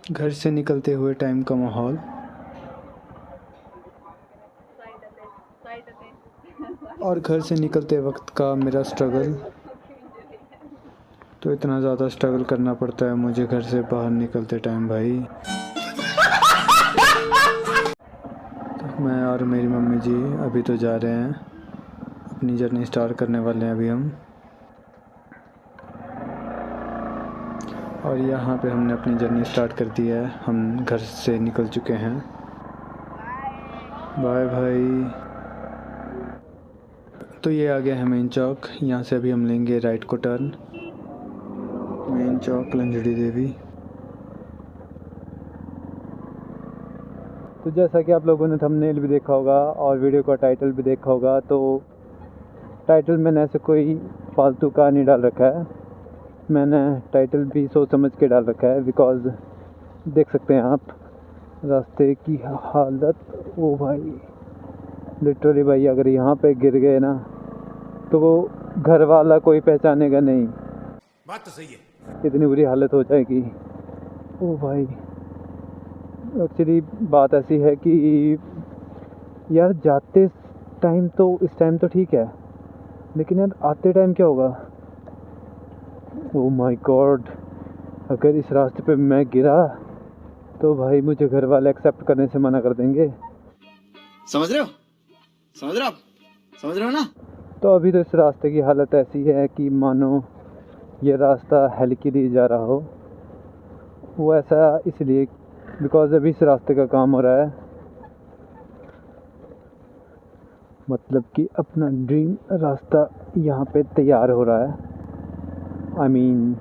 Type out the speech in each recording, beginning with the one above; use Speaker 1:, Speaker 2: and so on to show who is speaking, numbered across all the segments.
Speaker 1: घर से निकलते हुए टाइम का माहौल और घर से निकलते वक्त का मेरा स्ट्रगल। तो इतना ज़्यादा स्ट्रगल करना पड़ता है मुझे घर से बाहर निकलते टाइम भाई। तो मैं और मेरी मम्मी जी अभी तो जा रहे हैं, अपनी जर्नी स्टार्ट करने वाले हैं अभी हम। और यहाँ पे हमने अपनी जर्नी स्टार्ट कर दी है, हम घर से निकल चुके हैं। बाय भाई। तो ये आ गया है मेन चौक, यहाँ से अभी हम लेंगे राइट को टर्न। मेन चौक लंजड़ी देवी। तो जैसा कि आप लोगों ने थंबनेल भी देखा होगा और वीडियो का टाइटल भी देखा होगा, तो टाइटल मैंने ऐसे कोई फालतू का नहीं डाल रखा है। मैंने टाइटल भी सोच समझ के डाल रखा है, बिकॉज़ देख सकते हैं आप रास्ते की हालत। ओ भाई लिटरली भाई, अगर यहाँ पे गिर गए ना तो वो घर वाला कोई पहचानेगा नहीं।
Speaker 2: बात तो सही है।
Speaker 1: इतनी बुरी हालत हो जाएगी। ओ भाई एक्चुअली बात ऐसी है कि यार जाते टाइम तो इस टाइम तो ठीक है, लेकिन यार आते टाइम क्या होगा। ओ माय गॉड, अगर इस रास्ते पे मैं गिरा तो भाई मुझे घर वाले एक्सेप्ट करने से मना कर देंगे।
Speaker 2: समझ रहे हो? समझ रहे हो आप? समझ रहे हो ना?
Speaker 1: तो अभी तो इस रास्ते की हालत ऐसी है कि मानो ये रास्ता हेल के लिए जा रहा हो। वो ऐसा इसलिए बिकॉज़ अभी इस रास्ते का काम हो रहा है, मतलब कि अपना ड्रीम रास्ता यहाँ पे तैयार हो रहा है। आई मीन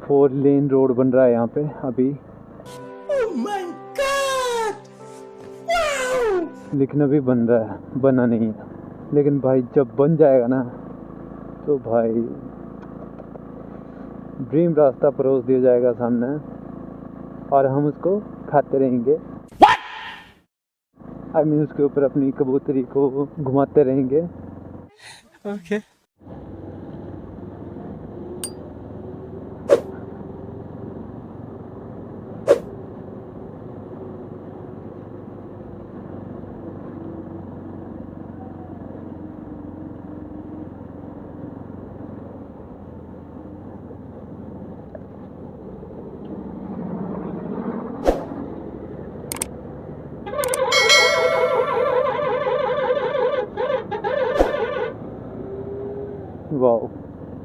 Speaker 1: 4 लेन रोड बन रहा है यहाँ पे अभी।
Speaker 2: Oh my God! Wow!
Speaker 1: लेकिन अभी बन रहा है, बना नहीं है। लेकिन भाई जब बन जाएगा ना तो भाई ड्रीम रास्ता परोस दिया जाएगा सामने और हम उसको खाते रहेंगे। आई मीन उसके ऊपर अपनी कबूतरी को घुमाते रहेंगे।
Speaker 2: Okay.
Speaker 1: वाओ,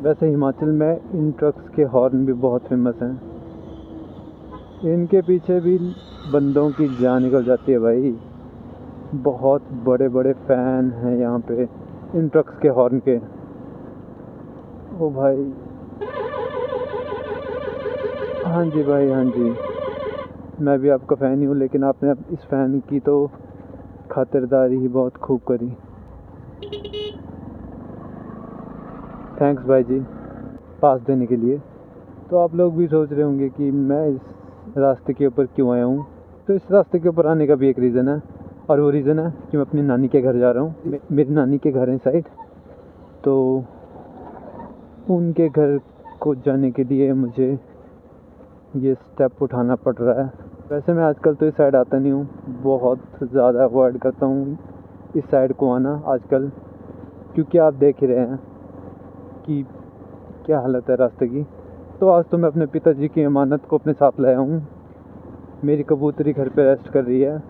Speaker 1: वैसे हिमाचल में इन ट्रक्स के हॉर्न भी बहुत फेमस हैं। इनके पीछे भी बंदों की जान निकल जाती है भाई। बहुत बड़े बड़े फ़ैन हैं यहाँ पे इन ट्रक्स के हॉर्न के। ओ भाई हाँ जी भाई, हाँ जी, मैं भी आपका फ़ैन ही हूँ, लेकिन आपने इस फ़ैन की तो खातिरदारी ही बहुत खूब करी। थैंक्स भाई जी पास देने के लिए। तो आप लोग भी सोच रहे होंगे कि मैं इस रास्ते के ऊपर क्यों आया हूँ। तो इस रास्ते के ऊपर आने का भी एक रीज़न है, और वो रीज़न है कि मैं अपनी नानी के घर जा रहा हूँ। मेरी नानी के घर है साइड, तो उनके घर को जाने के लिए मुझे ये स्टेप उठाना पड़ रहा है। वैसे मैं आजकल तो इस साइड आता नहीं हूँ, बहुत ज़्यादा अवॉइड करता हूँ इस साइड को आना आजकल, क्योंकि आप देख ही रहे हैं कि क्या हालत है रास्ते की। तो आज तो मैं अपने पिताजी की अमानत को अपने साथ लाया हूँ। मेरी कबूतरी घर पे रेस्ट कर रही है,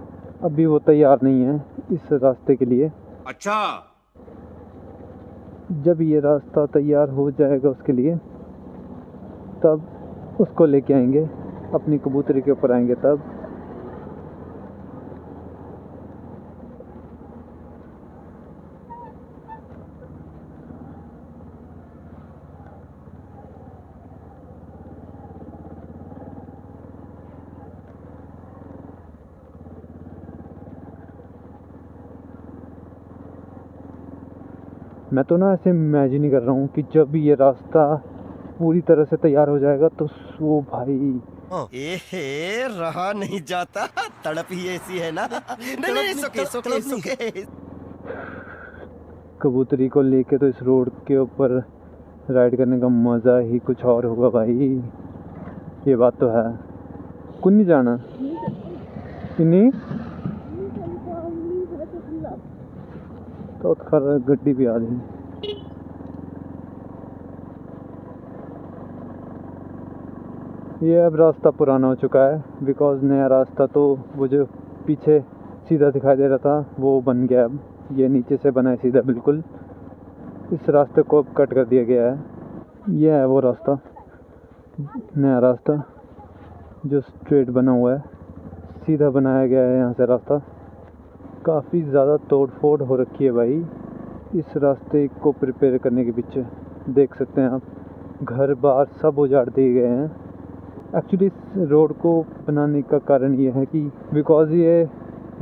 Speaker 1: अभी वो तैयार नहीं है इस रास्ते के लिए।
Speaker 2: अच्छा।
Speaker 1: जब ये रास्ता तैयार हो जाएगा उसके लिए, तब उसको लेके आएंगे, अपनी कबूतरी के ऊपर आएंगे तब। मैं तो ना ऐसे इमेजिन ही कर रहा हूँ कि जब ये रास्ता पूरी तरह से तैयार हो जाएगा तो वो भाई
Speaker 3: एहे रहा नहीं जाता, तड़प ही ऐसी है ना। नहीं नहीं सुके
Speaker 1: कबूतरी को लेके तो इस रोड के ऊपर राइड करने का मज़ा ही कुछ और होगा भाई, ये बात तो है। कुन्नी जाना इन्नी तो खर गड्डी भी आ रही। ये अब रास्ता पुराना हो चुका है बिकॉज नया रास्ता तो वो जो पीछे सीधा दिखाई दे रहा था वो बन गया। अब ये नीचे से बना है सीधा बिल्कुल। इस रास्ते को अब कट कर दिया गया है। ये है वो रास्ता, नया रास्ता जो स्ट्रेट बना हुआ है, सीधा बनाया गया है यहाँ से रास्ता। काफ़ी ज़्यादा तोड़ फोड़ हो रखी है भाई इस रास्ते को प्रिपेयर करने के पीछे। देख सकते हैं आप, घर बार सब उजाड़ दिए गए हैं। एक्चुअली इस रोड को बनाने का कारण ये है कि बिकॉज़ ये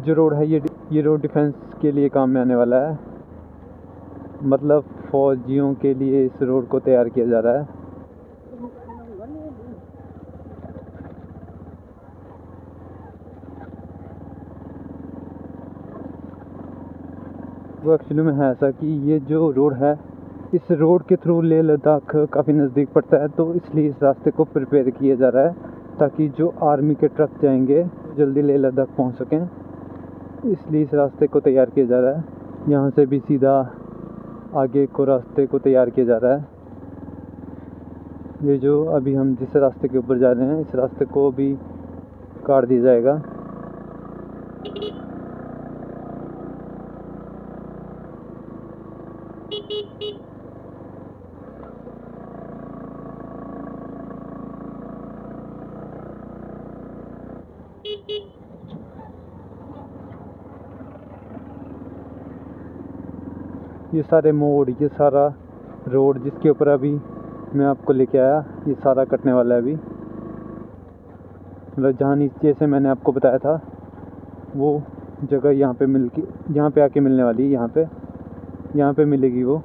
Speaker 1: जो रोड है ये रोड डिफेंस के लिए काम में आने वाला है। मतलब फौजियों के लिए इस रोड को तैयार किया जा रहा है। वो एक्चुअली में है ऐसा कि ये जो रोड है, इस रोड के थ्रू लेह लद्दाख काफ़ी नज़दीक पड़ता है, तो इसलिए इस रास्ते को प्रिपेयर किया जा रहा है ताकि जो आर्मी के ट्रक जाएंगे जल्दी लेह लद्दाख पहुंच सकें। इसलिए इस रास्ते को तैयार किया जा रहा है। यहाँ से भी सीधा आगे को रास्ते को तैयार किया जा रहा है। ये जो अभी हम जिस रास्ते के ऊपर जा रहे हैं इस रास्ते को भी काट दिया जाएगा। ये सारे मोड़, ये सारा रोड जिसके ऊपर अभी मैं आपको लेके आया, ये सारा कटने वाला है अभी। मतलब जहाँ नीचे से मैंने आपको बताया था वो जगह यहाँ पे आके मिलने वाली है। यहाँ पे मिलेगी वो।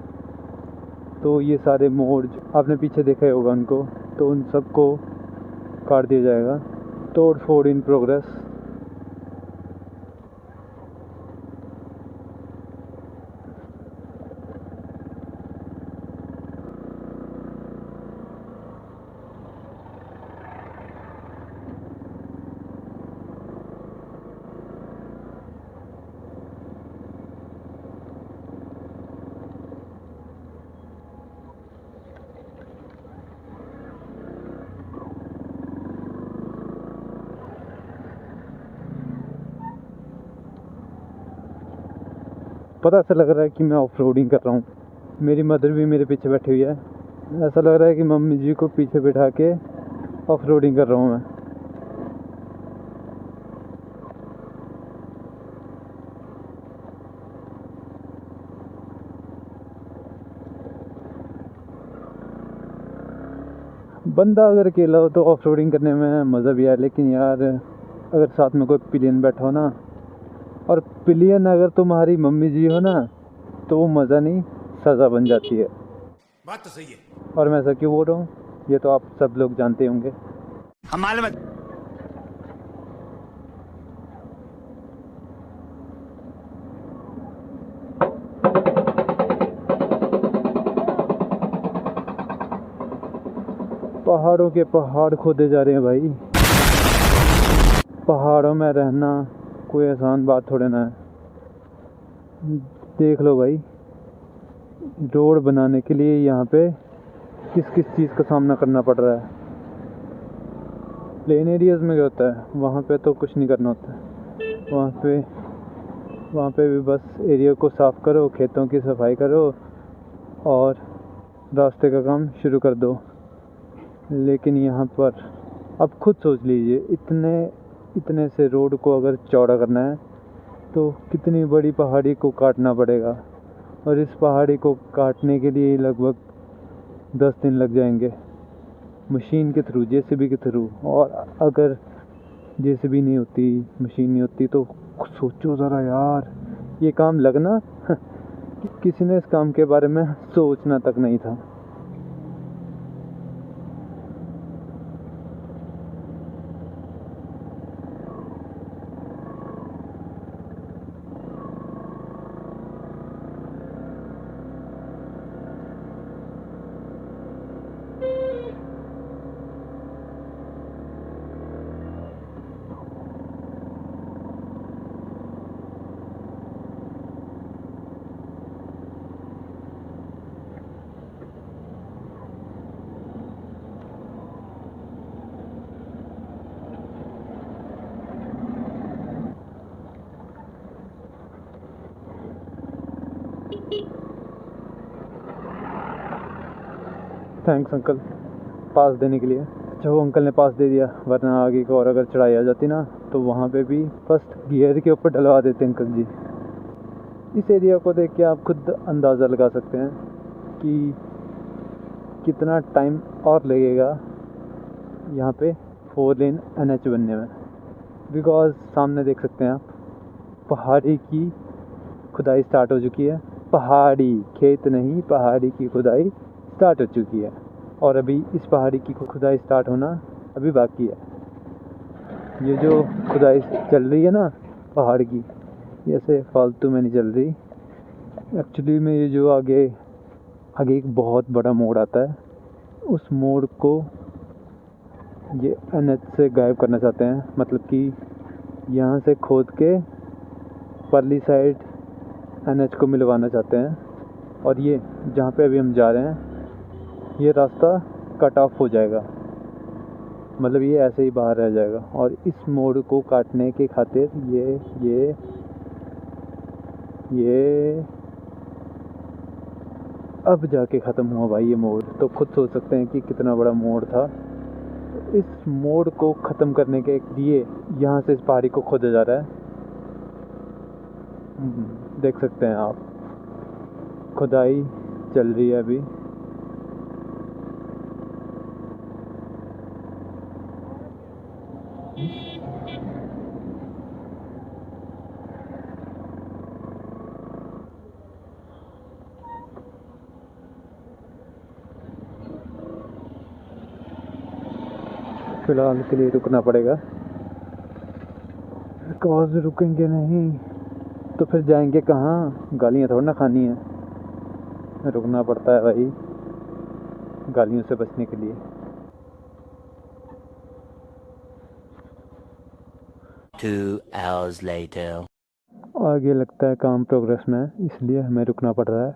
Speaker 1: तो ये सारे मोड़ आपने पीछे देखा होगा उनको, तो उन सबको काट दिया जाएगा। तोड़ फोड़ इन प्रोग्रेस। पता ऐसा लग रहा है कि मैं ऑफ रोडिंग कर रहा हूँ। मेरी मदर भी मेरे पीछे बैठी हुई है। ऐसा लग रहा है कि मम्मी जी को पीछे बैठा के ऑफ रोडिंग कर रहा हूँ मैं। बंदा अगर अकेला हो तो ऑफ रोडिंग करने में मज़ा भी आया, लेकिन यार अगर साथ में कोई पिलियन बैठा हो ना, और पिलियन अगर तुम्हारी मम्मी जी हो ना, तो वो मज़ा नहीं सज़ा बन जाती है।
Speaker 4: बात तो सही है।
Speaker 1: और मैं ऐसा क्यों बोल रहा हूँ ये तो आप सब लोग जानते होंगे।
Speaker 2: हम मालूम है।
Speaker 1: पहाड़ों के पहाड़ खोदे जा रहे हैं भाई। पहाड़ों में रहना कोई आसान बात थोड़े ना है। देख लो भाई, रोड बनाने के लिए यहाँ पे किस किस चीज़ का सामना करना पड़ रहा है। प्लेन एरियाज़ में क्या होता है, वहाँ पे तो कुछ नहीं करना होता है। वहाँ पे भी बस एरिया को साफ़ करो, खेतों की सफाई करो और रास्ते का काम शुरू कर दो। लेकिन यहाँ पर अब खुद सोच लीजिए, इतने से रोड को अगर चौड़ा करना है तो कितनी बड़ी पहाड़ी को काटना पड़ेगा, और इस पहाड़ी को काटने के लिए लगभग 10 दिन लग जाएंगे मशीन के थ्रू, जेसीबी के थ्रू। और अगर जेसीबी नहीं होती, मशीन नहीं होती, तो सोचो ज़रा यार, ये काम लगना किसी ने इस काम के बारे में सोचना तक नहीं था। थैंक्स अंकल पास देने के लिए। अच्छा वो अंकल ने पास दे दिया, वरना आगे को और अगर चढ़ाई आ जाती ना तो वहाँ पे भी फर्स्ट गियर के ऊपर डलवा देते अंकल जी। इस एरिया को देख के आप खुद अंदाज़ा लगा सकते हैं कि कितना टाइम और लगेगा यहाँ पे 4 लेन NH बनने में। बिकॉज सामने देख सकते हैं आप पहाड़ी की खुदाई स्टार्ट हो चुकी है। पहाड़ी, खेत नहीं, पहाड़ी की खुदाई स्टार्ट हो चुकी है और अभी इस पहाड़ी की खुदाई स्टार्ट होना अभी बाकी है। ये जो खुदाई चल रही है ना पहाड़ की, ये ऐसे फालतू में नहीं चल रही। एक्चुअली में ये जो आगे एक बहुत बड़ा मोड़ आता है, उस मोड़ को ये NH से गायब करना चाहते हैं। मतलब कि यहाँ से खोद के परली साइड NH को मिलवाना चाहते हैं और ये जहाँ पे अभी हम जा रहे हैं ये रास्ता कट ऑफ हो जाएगा, मतलब ये ऐसे ही बाहर रह जाएगा। और इस मोड़ को काटने के खातिर ये अब जाके ख़त्म हुआ भाई ये मोड़। तो खुद सोच सकते हैं कि कितना बड़ा मोड़ था। इस मोड़ को ख़त्म करने के लिए यहाँ से इस पहाड़ी को खोदा जा रहा है। देख सकते हैं आप, खुदाई चल रही है अभी। फिलहाल के लिए रुकना पड़ेगा, बिकॉज रुकेंगे नहीं तो फिर जाएंगे कहाँ? गालियाँ थोड़ा ना खानी है, रुकना पड़ता है भाई गालियों से बचने के लिए।
Speaker 3: Two hours later.
Speaker 1: आगे लगता है काम प्रोग्रेस में, इसलिए हमें रुकना पड़ रहा है।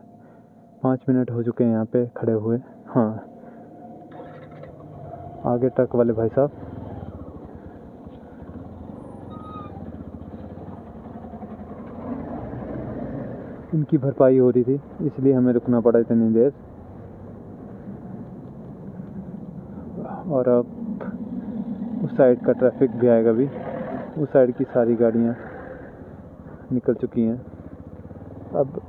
Speaker 1: 5 मिनट हो चुके हैं यहाँ पे खड़े हुए। हाँ, आगे ट्रक वाले भाई साहब इनकी भरपाई हो रही थी, इसलिए हमें रुकना पड़ा इतनी देर। और अब उस साइड का ट्रैफिक भी आएगा भी, उस साइड की सारी गाड़ियाँ निकल चुकी हैं। अब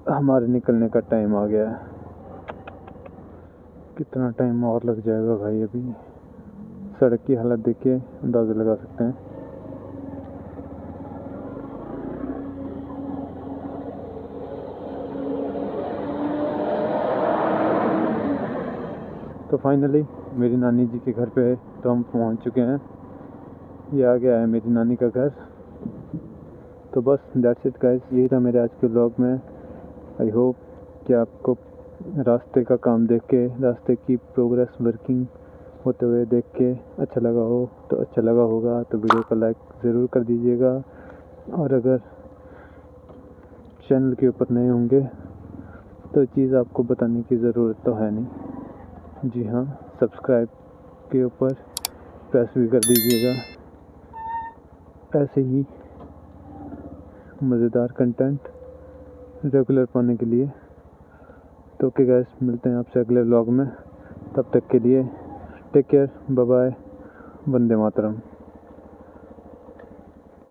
Speaker 1: हमारे निकलने का टाइम आ गया है। कितना टाइम और लग जाएगा भाई? अभी सड़क की हालत देख के अंदाज़ा लगा सकते हैं। तो फाइनली मेरी नानी जी के घर पे तो हम पहुंच चुके हैं। ये आ गया है मेरी नानी का घर। तो बस दैट्स इट गाइस, यही था मेरे आज के व्लॉग में। आई होप कि आपको रास्ते का काम देख के, रास्ते की प्रोग्रेस वर्किंग होते हुए देख के अच्छा लगा हो। तो अच्छा लगा होगा तो वीडियो को लाइक ज़रूर कर दीजिएगा। और अगर चैनल के ऊपर नए होंगे तो चीज़ आपको बताने की ज़रूरत तो है नहीं। जी हाँ, सब्सक्राइब के ऊपर प्रेस भी कर दीजिएगा, ऐसे ही मज़ेदार कंटेंट रेगुलर पाने के लिए। तो ओके गाइस, मिलते हैं आपसे अगले व्लॉग में। तब तक के लिए take care, bye bye, Vande Mataram.